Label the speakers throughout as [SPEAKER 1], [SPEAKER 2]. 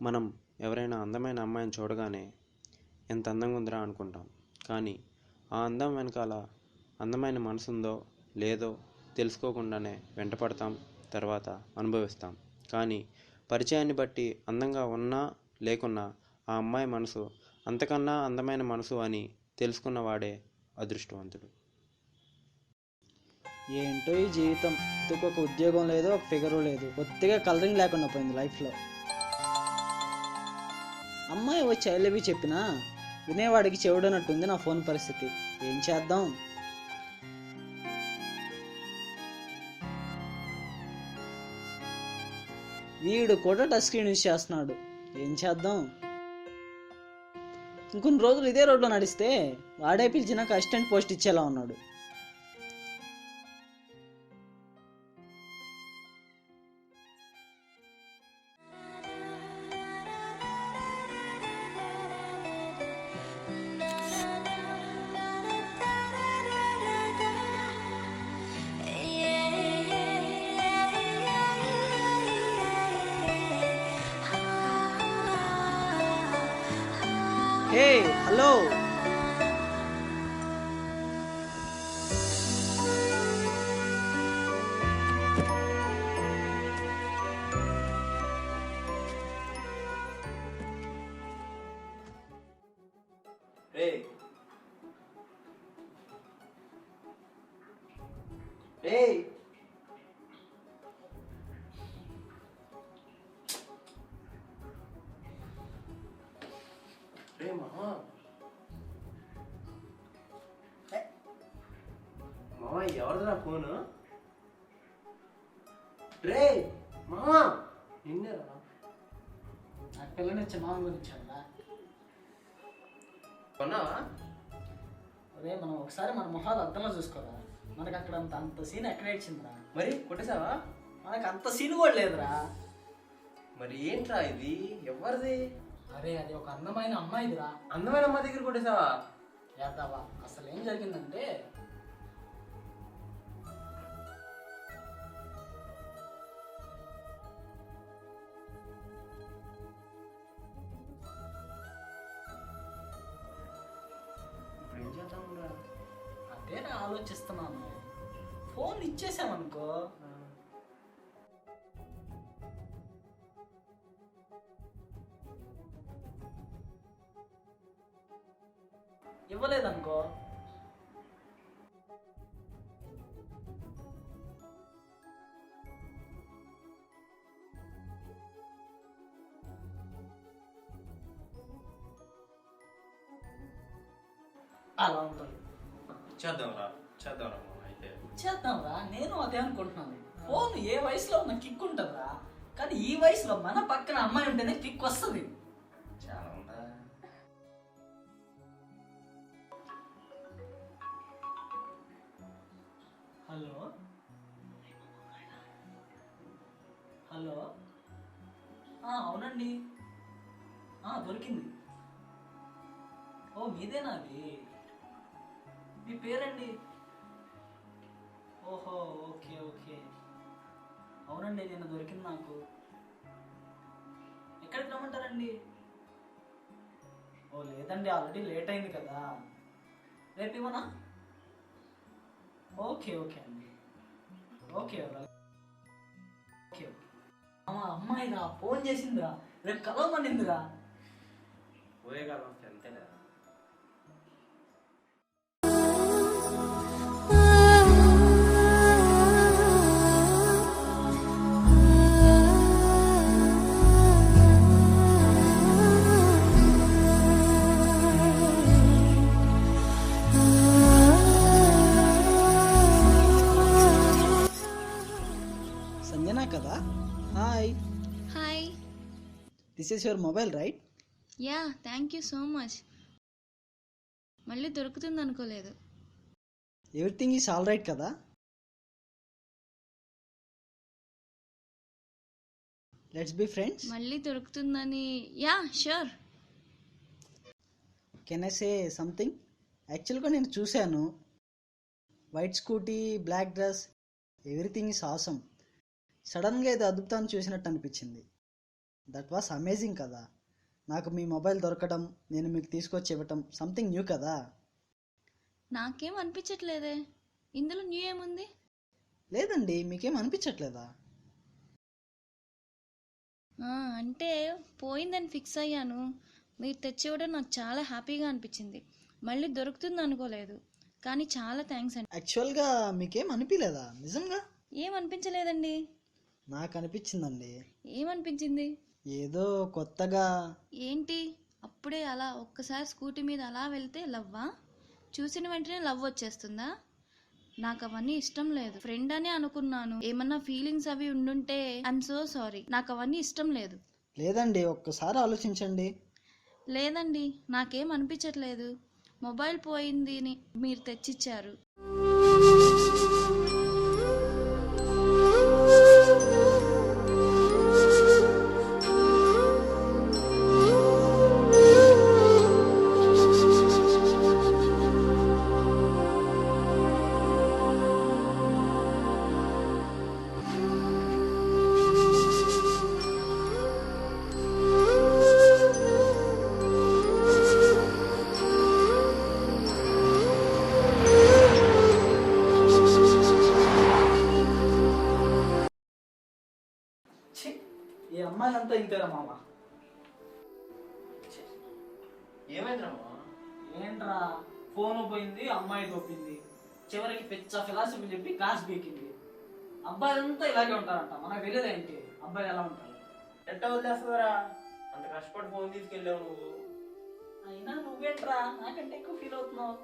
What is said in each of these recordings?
[SPEAKER 1] మనం ఎవరైనా అందమైన అమ్మాయిని చూడగానే ఎంత అందంగా ఉందిరా అనుకుంటాం. కానీ ఆ అందం వెనకాల అందమైన మనసు ఉందో లేదో తెలుసుకోకుండానే వెంటపడతాం, తర్వాత అనుభవిస్తాం. కానీ పరిచయాన్ని బట్టి అందంగా ఉన్నా లేకున్నా ఆ అమ్మాయి మనసు అంతకన్నా అందమైన మనసు అని తెలుసుకున్నవాడే అదృష్టవంతుడు.
[SPEAKER 2] ఏంటో ఈ జీవితం, ఒక ఉద్యోగం లేదు, ఒక ఫిగరు లేదు, కొద్దిగా కలరింగ్ లేకుండా పోయింది లైఫ్లో. అమ్మాయి వచ్చి ఐ లవ్ యూ చెప్పినా వినేవాడికి చెవుడనట్టుంది నా ఫోన్ పరిస్థితి. ఏం చేద్దాం? వీడు కూడా టచ్ స్క్రీన్ యూజ్ చేస్తున్నాడు. ఏం చేద్దాం? ఇంకొన్ని రోజులు ఇదే రోడ్లో నడిస్తే వాడే పిలిచి నాకు అసిస్టెంట్ పోస్ట్ ఇచ్చేలా ఉన్నాడు. హే హలో,
[SPEAKER 1] మామ ఎవరిదిరా ఫోను? రే మామ, నిన్నేరా?
[SPEAKER 2] ఆ పిల్లని మామ గురించి
[SPEAKER 1] కొన్నావా?
[SPEAKER 2] అదే మనం ఒకసారి మన మొహాలు అర్థంలో చూసుకోరా. మనకు అక్కడ అంత సీన్ ఎక్కడ ఇచ్చిందిరా?
[SPEAKER 1] మరి కొట్టేసావా?
[SPEAKER 2] మనకు అంత సీన్ కూడా లేదురా.
[SPEAKER 1] మరి ఏంట్రా ఇది? ఎవరిది?
[SPEAKER 2] అరే అది ఒక అందమైన అమ్మాయిదిరా.
[SPEAKER 1] అందమైన అమ్మాయి దగ్గర కొట్టేసావా?
[SPEAKER 2] యాదవా, అసలు ఏం జరిగిందంటే అదేనా ఆలోచిస్తున్నాను. ఫోన్ ఇచ్చేసామనుకో, ఇవ్వలేదనుకో, అలా ఉంటుంది.
[SPEAKER 1] చేద్దాంరా అయితే.
[SPEAKER 2] చేద్దాంరా, నేను అదే అనుకుంటున్నాను. ఫోన్ ఏ వయసులో ఉన్న కిక్ ఉంటుందిరా, కానీ ఈ వయసులో మన పక్కన అమ్మాయి ఉంటేనే కిక్ వస్తుంది.
[SPEAKER 1] చాలా ఉందా?
[SPEAKER 2] హలో హలో, అవునండి, దొరికింది. ఓ మీదేనా అది? మీ పేరండి? ఓహో, ఓకే ఓకే. అవునండి, నిన్న దొరికింది నాకు. ఎక్కడికి రమ్మంటారండి? ఓ లేదండి, ఆల్రెడీ లేట్ అయింది కదా, రేపు ఇవ్వనా? ఓకే ఓకే అండి, ఓకే ఓకే. అమ్మాయిరా ఫోన్ చేసిందిరా, రేపు కలవమనిందిరా.
[SPEAKER 1] పోయే కాలం అంతేనా?
[SPEAKER 2] సంజనా కదా? Hi.
[SPEAKER 3] Hi.
[SPEAKER 2] This is your mobile right?
[SPEAKER 3] Yeah, thank you so much. మళ్ళీ దొరుకుతుంది అనుకోలేదు.
[SPEAKER 2] ఎవ్రీథింగ్ ఈస్ ఆల్ రైట్ కదా? Let's be friends.
[SPEAKER 3] మళ్ళీ దొరుకుతుందని? Yeah sure.
[SPEAKER 2] Can I say something? యాక్చువల్గా నేను చూశాను, white Scooty, black dress, everything is awesome. సడన్గా ఏదో అద్భుతాన్ని చూసినట్టు అనిపించింది.
[SPEAKER 4] దట్ వాస్ అమేజింగ్ కదా. నాకు మీ మొబైల్ దొరకడం, నేను మీకు తీసుకొచ్చి ఇవ్వటం సంథింగ్ న్యూ కదా.
[SPEAKER 3] నాకేం అనిపించట్లేదే, ఇందులో న్యూ ఏముంది?
[SPEAKER 4] లేదండి, మీకేం అనిపించట్లేదా?
[SPEAKER 3] అంటే పోయిందని ఫిక్స్ అయ్యాను. మీరు తెచ్చివ్వడం నాకు చాలా హ్యాపీగా అనిపించింది. మళ్ళీ దొరుకుతుంది అనుకోలేదు, కానీ చాలా థ్యాంక్స్ అండి.
[SPEAKER 4] యాక్చువల్గా మీకేం అనిపించలేదా? నిజంగా
[SPEAKER 3] ఏం అనిపించలేదండి.
[SPEAKER 4] నాకు అనిపించిందండి.
[SPEAKER 3] ఏమనిపించింది?
[SPEAKER 4] ఏదో కొత్తగా.
[SPEAKER 3] ఏంటి అప్పుడే అలా ఒక్కసారి స్కూటీ మీద అలా వెళ్తే లవ్వా? చూసిన వెంటనే లవ్ వచ్చేస్తుందా? నాకు అవన్నీ ఇష్టం లేదు. ఫ్రెండ్ అనే అనుకున్నాను. ఏమన్నా ఫీలింగ్స్ అవి ఉండుంటే ఐఎమ్ సో సారీ. నాకు అవన్నీ ఇష్టం లేదు.
[SPEAKER 4] లేదండి, ఒక్కసారి ఆలోచించండి.
[SPEAKER 3] లేదండి, నాకేం అనిపించట్లేదు. మొబైల్ పోయింది మీరు తెచ్చిచ్చారు.
[SPEAKER 2] ఛీ, ఈ అమ్మాయిలంతా ఇంతేరా మామ.
[SPEAKER 1] ఏమైందమ్మా?
[SPEAKER 2] ఏంట్రా, ఫోన్ పోయింది, అమ్మాయి దొప్పింది, చివరికి పిచ్చ ఫిలాసఫీ చెప్పి క్లాస్ బీకింది. అబ్బాయిలంతా ఇలాగే ఉంటారంట, మనకు తెలియదు ఏంటి అబ్బాయి ఎలా ఉంటారు.
[SPEAKER 1] ఎట్ట వదిలేస్తుందరా? అంత కష్టపడి ఫోన్ తీసుకెళ్ళావు నువ్వు.
[SPEAKER 2] అయినా నువ్వేంట్రా నాకంటే ఎక్కువ ఫీల్ అవుతున్నావు.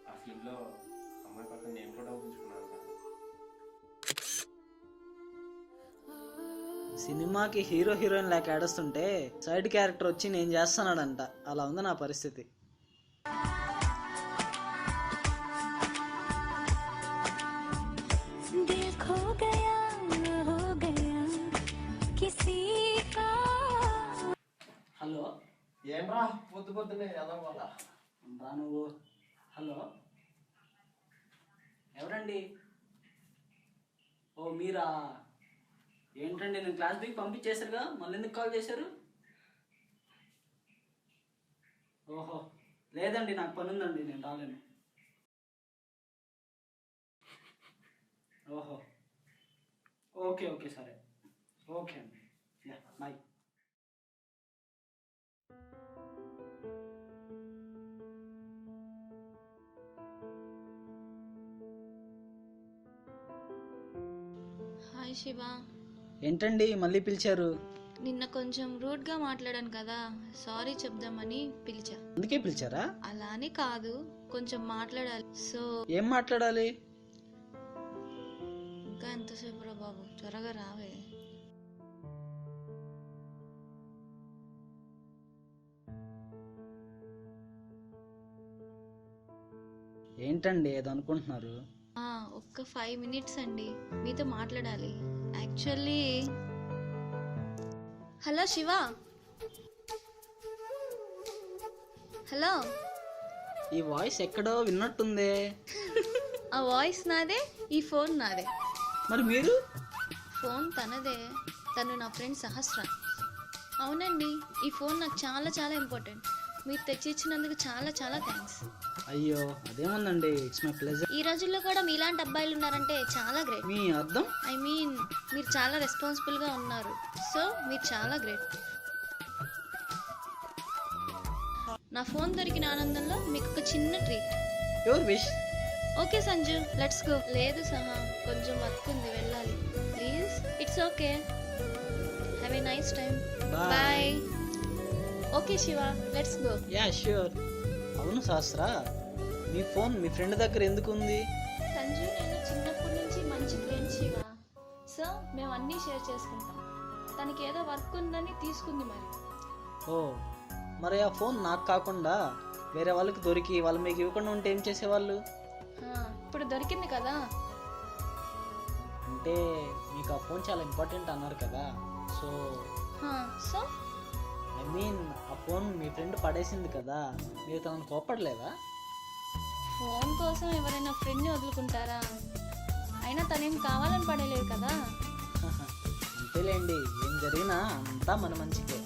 [SPEAKER 1] ఆ ఫీల్ లో అమ్మాయి పక్కన నేను కూడా ఊహించుకున్నాను.
[SPEAKER 4] సినిమాకి హీరో హీరోయిన్ లాగా ఏడుస్తుంటే సైడ్ క్యారెక్టర్ వచ్చి నేను చేస్తున్నాడంట. అలా ఉంది నా పరిస్థితి.
[SPEAKER 2] హలో,
[SPEAKER 1] ఏంట్రా పొద్దు పొద్దునే ఎలా వాళ్ళ?
[SPEAKER 2] రా నువ్వు. హలో, ఎవరండి? ఓ మీరా? ఏంటండి, నేను క్లాస్ బీకి పంపించేశారుగా, మళ్ళీ ఎందుకు కాల్ చేశారు? ఓహో లేదండి, నాకు పని ఉందండి, నేను రాలేను. ఓహో ఓకే ఓకే సరే, ఓకే అండి, బాయ్.
[SPEAKER 3] హాయ్ శివ.
[SPEAKER 4] ఏంటండి మళ్ళీ పిలిచారు?
[SPEAKER 3] నిన్న కొంచెం రూడ్గా మాట్లాడాను కదా, సారీ చెప్దామని పిలిచా.
[SPEAKER 4] అందుకే పిలిచారా?
[SPEAKER 3] అలా అని కాదు, కొంచెం మాట్లాడాలి. సో
[SPEAKER 4] ఏం మాట్లాడాలి?
[SPEAKER 3] ఇంకా ఎంతసేపు రా బాబు, త్వరగా రావే.
[SPEAKER 4] ఏంటండి ఏదో అనుకుంటున్నారు?
[SPEAKER 3] ఒక్క 5 minutes అండి, మీతో మాట్లాడాలి. Actually hello Shiva. హలో.
[SPEAKER 4] ఈ వాయిస్ ఎక్కడో విన్నట్టుందే.
[SPEAKER 3] ఆ వాయిస్ నాదే, ఈ ఫోన్ నాదే.
[SPEAKER 4] మరి మీరు?
[SPEAKER 3] ఫోన్ తనదే, తను నా ఫ్రెండ్ సహస్ర. అవునండి, ఈ ఫోన్ నాకు చాలా చాలా ఇంపార్టెంట్. మీరు తెచ్చిచ్చినందుకు చాలా చాలా థ్యాంక్స్.
[SPEAKER 4] అయ్యో అదేముందండి, ఇట్స్ మై ప్లెజర్.
[SPEAKER 3] ఈ రోజుల్లో కూడా మీలాంటి అబ్బాయిలు ఉన్నారంటే చాలా గ్రేట్.
[SPEAKER 4] మీ అర్థం?
[SPEAKER 3] ఐ మీన్ మీరు చాలా రెస్పాన్సిబుల్గా ఉన్నారు. సో మీరు చాలా గ్రేట్. నా ఫోన్ దొరికిన ఆనందంలో మీకు ఒక చిన్న treat.
[SPEAKER 4] Your wish.
[SPEAKER 3] Okay Sanju, let's go. లేదు సహా, కొంచెం వర్క్ ఉంది, వెళ్ళాలి. Please. It's okay, have a nice time. Bye. Okay Shiva, let's go.
[SPEAKER 4] Yeah sure. అవును శాస్త్ర, మీ ఫోన్ మీ ఫ్రెండ్ దగ్గర ఎందుకు ఉంది?
[SPEAKER 3] సంజు నేను చిన్నప్పటి నుంచి మంచి ఫ్రెండ్స్ శివ. సో మేము అన్నీ షేర్ చేసుకుంటాం. తనకి ఏదో వర్క్ ఉందని తీసుకుంది మరి.
[SPEAKER 4] ఓ, మరి ఆ ఫోన్ నాకు కాకుండా వేరే వాళ్ళకి దొరికి వాళ్ళు మీకు ఇవ్వకుండా ఉంటే ఏం చేసేవాళ్ళు?
[SPEAKER 3] ఇప్పుడు దొరికింది కదా.
[SPEAKER 4] అంటే మీకు ఆ ఫోన్ చాలా ఇంపార్టెంట్ అన్నారు కదా, సో
[SPEAKER 3] సో
[SPEAKER 4] ఐ మీన్ ఆ ఫోన్ మీ ఫ్రెండ్ పడేసింది కదా, మీరు తనను కోపడలేదా?
[SPEAKER 3] ఫోన్ కోసం ఎవరైనా ఫ్రెండ్ని వదులుకుంటారా? అయినా తనేం కావాలని పడలేదు కదా.
[SPEAKER 4] అంతేలేండి, ఏం జరిగినా అంతా మన మంచికే.